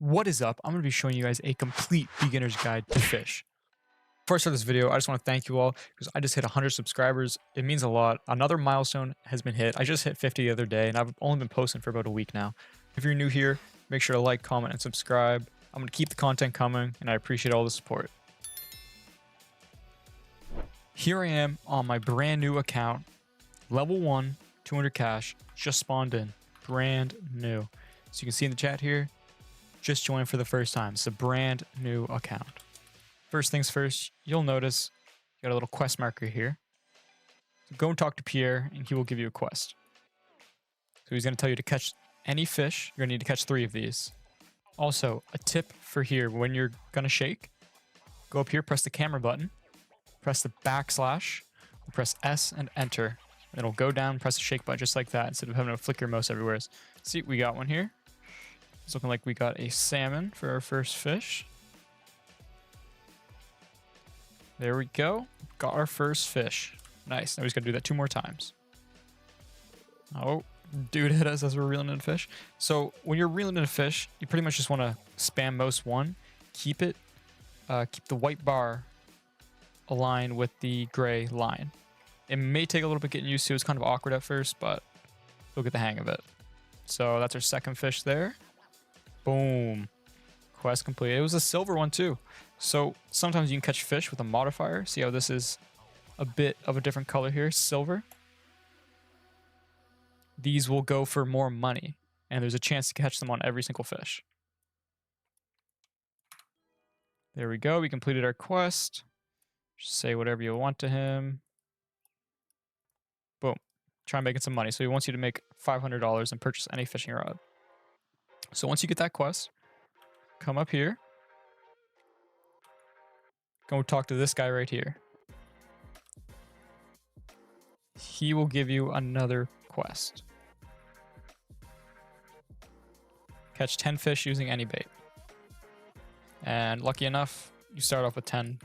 What is up? I'm going to be showing you guys a complete beginner's guide to fish. Before I start this video, I just want to thank you all because I just hit 100 subscribers. It means a lot. Another milestone has been hit. I just hit 50 the other day and I've only been posting for about a week now. If you're new here, make sure to like, comment, and subscribe. I'm going to keep the content coming and I appreciate all the support. Here I am on my brand new account. Level 1, 200 cash, just spawned in. Brand new. So you can see in the chat here, just joined for the first time. It's a brand new account. First things first, you'll notice you got a little quest marker here. So go and talk to Pierre and he will give you a quest. So he's going to tell you to catch any fish. You're going to need to catch 3 of these. Also, a tip for here, when you're going to shake, go up here, press the camera button, press the backslash, press S and enter. And it'll go down, press the shake button just like that instead of having to flick your mouse everywhere. See, we got one here. It's looking like we got a salmon for our first fish. There we go. Got our first fish. Nice. Now we just got to do that 2 more times. Oh, dude hit us as we're reeling in a fish. So when you're reeling in a fish, you pretty much just want to spam mouse 1. Keep the white bar aligned with the gray line. It may take a little bit getting used to. It's kind of awkward at first, but you'll get the hang of it. So that's our second fish there. Boom. Quest complete. It was a silver one too. So sometimes you can catch fish with a modifier. See how this is a bit of a different color here, silver. These will go for more money and there's a chance to catch them on every single fish. There we go. We completed our quest. Just say whatever you want to him. Boom. Try making some money. So he wants you to make $500 and purchase any fishing rod. So once you get that quest, come up here. Go talk to this guy right here. He will give you another quest. Catch 10 fish using any bait. And lucky enough, you start off with 10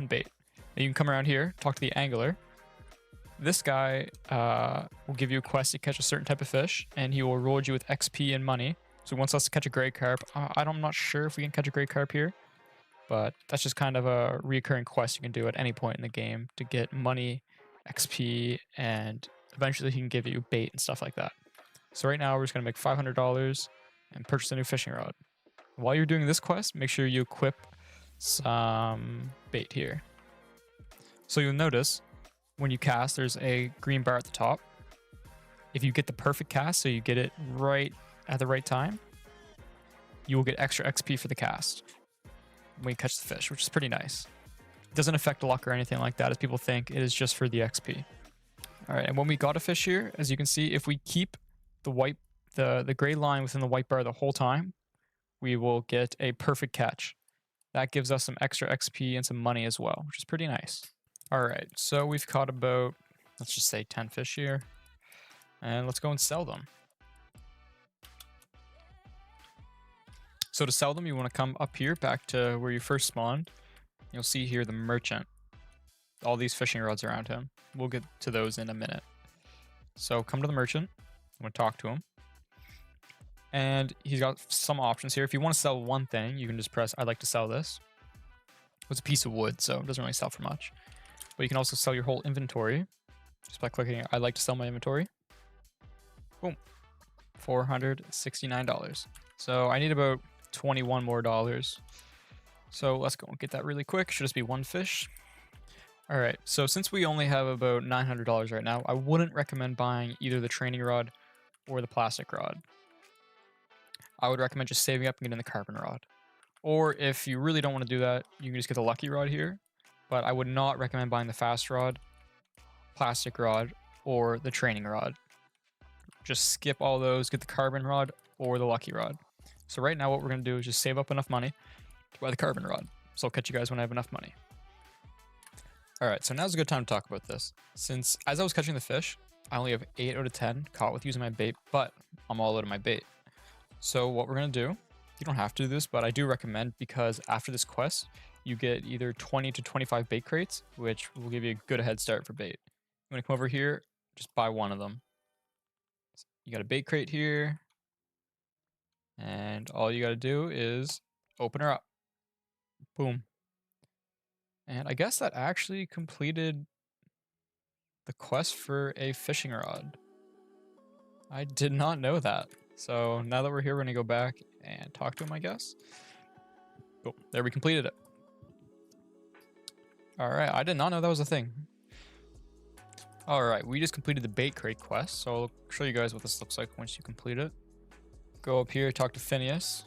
bait. Then you can come around here, talk to the angler. This guy will give you a quest to catch a certain type of fish, and he will reward you with XP and money. So he wants us to catch a gray carp. I'm not sure if we can catch a gray carp here, but that's just kind of a recurring quest you can do at any point in the game to get money, XP, and eventually he can give you bait and stuff like that. So right now we're just going to make $500 and purchase a new fishing rod. While you're doing this quest, make sure you equip some bait here. So you'll notice when you cast, there's a green bar at the top. If you get the perfect cast, so you get it right at the right time, you will get extra XP for the cast when you catch the fish, which is pretty nice. It doesn't affect luck or anything like that, as people think. It is just for the XP. All right, and when we got a fish here, as you can see, if we keep the gray line within the white bar the whole time, we will get a perfect catch. That gives us some extra XP and some money as well, which is pretty nice. All right, so we've caught about, let's just say 10 fish here, and let's go and sell them. So to sell them, you want to come up here back to where you first spawned. You'll see here the merchant. All these fishing rods around him. We'll get to those in a minute. So come to the merchant. I'm going to talk to him. And he's got some options here. If you want to sell one thing, you can just press, I'd like to sell this. It's a piece of wood, so it doesn't really sell for much. But you can also sell your whole inventory just by clicking, I'd like to sell my inventory. Boom. $469. So I need about 21 more dollars. So let's go and get that really quick. Should just be 1 fish. All right, so since we only have about $900 right now, I wouldn't recommend buying either the training rod or the plastic rod. I would recommend just saving up and getting the carbon rod. Or if you really don't want to do that, you can just get the lucky rod here. But I would not recommend buying the fast rod, plastic rod, or the training rod. Just skip all those, get the carbon rod or the lucky rod. So right now what we're going to do is just save up enough money to buy the carbon rod. So I'll catch you guys when I have enough money. Alright, so now's a good time to talk about this. Since as I was catching the fish, I only have 8 out of 10 caught with using my bait, but I'm all out of my bait. So what we're going to do, you don't have to do this, but I do recommend, because after this quest, you get either 20 to 25 bait crates, which will give you a good head start for bait. You want to come over here, just buy one of them. You got a bait crate here. And all you got to do is open her up. Boom. And I guess that actually completed the quest for a fishing rod. I did not know that. So now that we're here, we're gonna go back and talk to him, I guess. Cool. There, we completed it. All right, I did not know that was a thing. All right, we just completed the bait crate quest. So I'll show you guys what this looks like once you complete it. Go up here, talk to Phineas.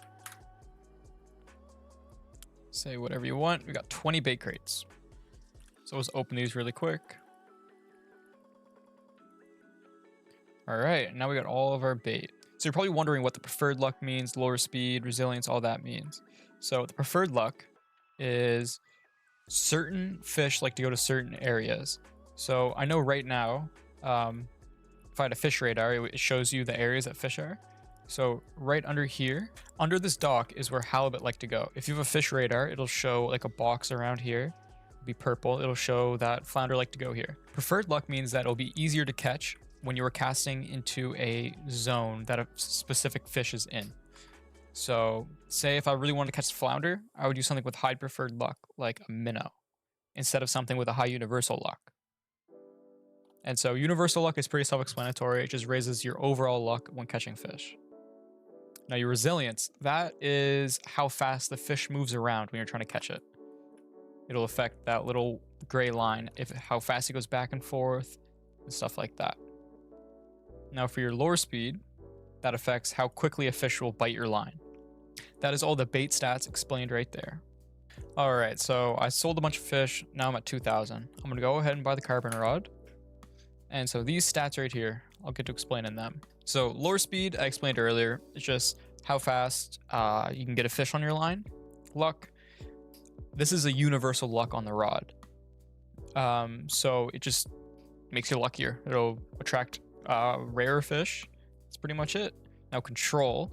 Say whatever you want. We got 20 bait crates. So let's open these really quick. All right, now we got all of our bait. So you're probably wondering what the preferred luck means, lower speed, resilience, all that means. So the preferred luck is certain fish like to go to certain areas. So I know right now, if I had a fish radar, it shows you the areas that fish are. So right under here, under this dock is where halibut like to go. If you have a fish radar, it'll show like a box around here. It'll be purple. It'll show that flounder like to go here. Preferred luck means that it'll be easier to catch when you are casting into a zone that a specific fish is in. So say if I really wanted to catch flounder, I would use something with high preferred luck, like a minnow, instead of something with a high universal luck. And so universal luck is pretty self-explanatory. It just raises your overall luck when catching fish. Now your resilience, that is how fast the fish moves around when you're trying to catch it. It'll affect that little gray line, how fast it goes back and forth and stuff like that. Now for your lure speed, that affects how quickly a fish will bite your line. That is all the bait stats explained right there. All right, so I sold a bunch of fish. Now I'm at 2,000. I'm gonna go ahead and buy the carbon rod. And so these stats right here, I'll get to explaining them. So lure speed, I explained earlier. It's just how fast you can get a fish on your line. Luck, this is a universal luck on the rod. So it just makes you luckier. It'll attract rarer fish. That's pretty much it. Now control,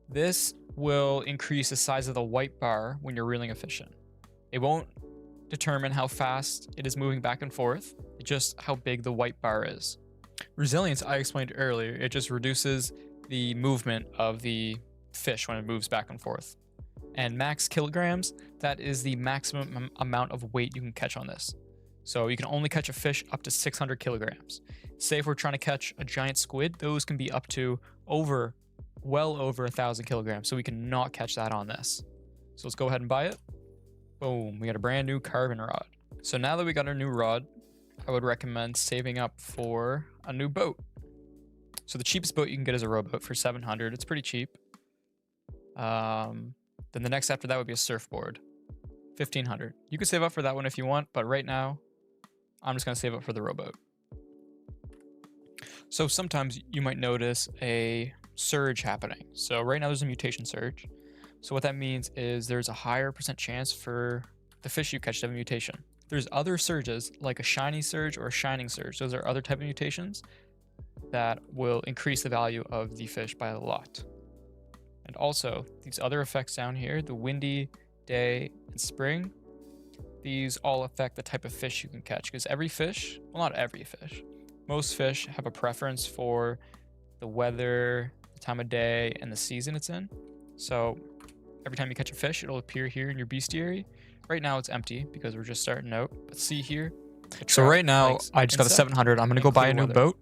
this will increase the size of the white bar when you're reeling a fish in. It won't determine how fast it is moving back and forth, it's just how big the white bar is. Resilience, I explained earlier, it just reduces the movement of the fish when it moves back and forth. And max kilograms, that is the maximum amount of weight you can catch on this. So you can only catch a fish up to 600 kilograms. Say if we're trying to catch a giant squid, those can be up to well over 1,000 kilograms. So we cannot catch that on this. So let's go ahead and buy it. Boom, we got a brand new carbon rod. So now that we got our new rod, I would recommend saving up for a new boat. So the cheapest boat you can get is a rowboat for 700. It's pretty cheap. Then the next after that would be a surfboard, 1,500. You could save up for that one if you want, but right now, I'm just gonna save up for the rowboat. So sometimes you might notice a surge happening. So right now there's a mutation surge. So what that means is there's a higher % chance for the fish you catch to have a mutation. There's other surges like a shiny surge or a shining surge. Those are other type of mutations that will increase the value of the fish by a lot. And also these other effects down here, the windy, day, and spring, these all affect the type of fish you can catch because every fish, well, not every fish, most fish have a preference for the weather, the time of day, and the season it's in. So every time you catch a fish, it'll appear here in your bestiary. Right now it's empty because we're just starting out. But see here. So right now I just got the 700. I'm gonna go buy a new boat.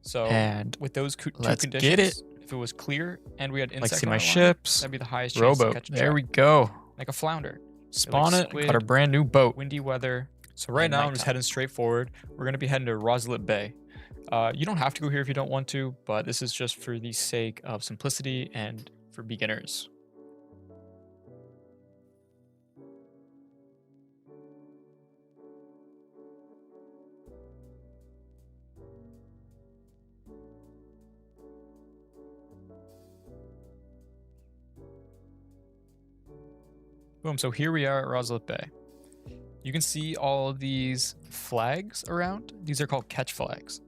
So and with those two conditions, get it. If it was clear and we had insect, like see my ships, that'd be the highest chance to catch a there we go. Like a flounder. Spawn it. Got a brand new boat. Windy weather. So right now I'm just heading straight forward. We're gonna be heading to Roselet Bay. You don't have to go here if you don't want to, but this is just for the sake of simplicity and for beginners. Boom, so here we are at Roselet Bay. You can see all of these flags around. These are called catch flags.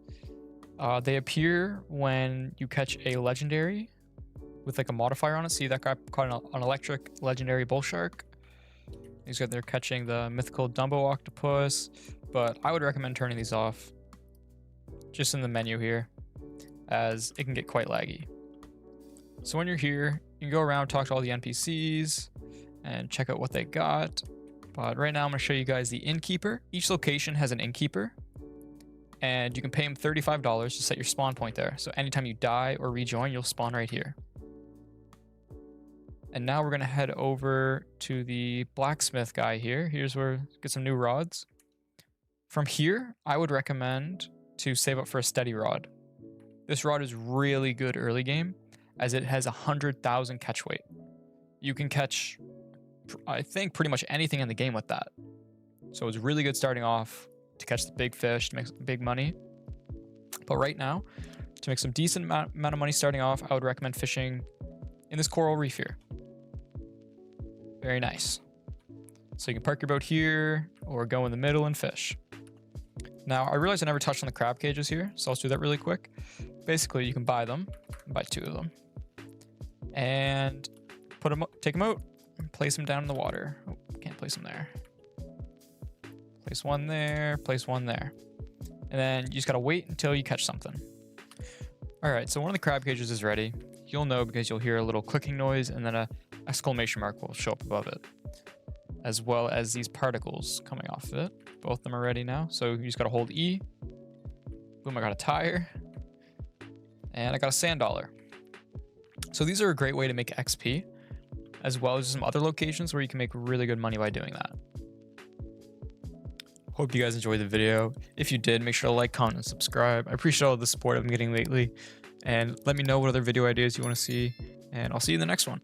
They appear when you catch a legendary with like a modifier on it. See that guy caught an electric legendary bull shark. These guys, they're catching the mythical Dumbo octopus, but I would recommend turning these off just in the menu here as it can get quite laggy. So when you're here, you can go around, talk to all the NPCs, and check out what they got. But right now I'm going to show you guys the innkeeper. Each location has an innkeeper, and you can pay him $35 to set your spawn point there. So anytime you die or rejoin, you'll spawn right here. And now we're going to head over to the blacksmith guy here. Here's where get some new rods. From here, I would recommend to save up for a steady rod. This rod is really good early game as it has 100,000 catch weight. You can catch, I think, pretty much anything in the game with that. So it's really good starting off to catch the big fish, to make big money. But right now, to make some decent amount of money starting off, I would recommend fishing in this coral reef here. Very nice. So you can park your boat here or go in the middle and fish. Now, I realized I never touched on the crab cages here, so I'll do that really quick. Basically, you can buy them, buy 2 of them, and take them out and place them down in the water. Oh, can't place them there. Place one there, place one there. And then you just gotta wait until you catch something. All right, so one of the crab cages is ready. You'll know because you'll hear a little clicking noise and then a exclamation mark will show up above it, as well as these particles coming off of it. Both of them are ready now. So you just gotta hold E. Boom, I got a tire. And I got a sand dollar. So these are a great way to make XP, as well as some other locations where you can make really good money by doing that. Hope you guys enjoyed the video. If you did, make sure to like, comment, and subscribe. I appreciate all the support I've been getting lately. And let me know what other video ideas you want to see. And I'll see you in the next one.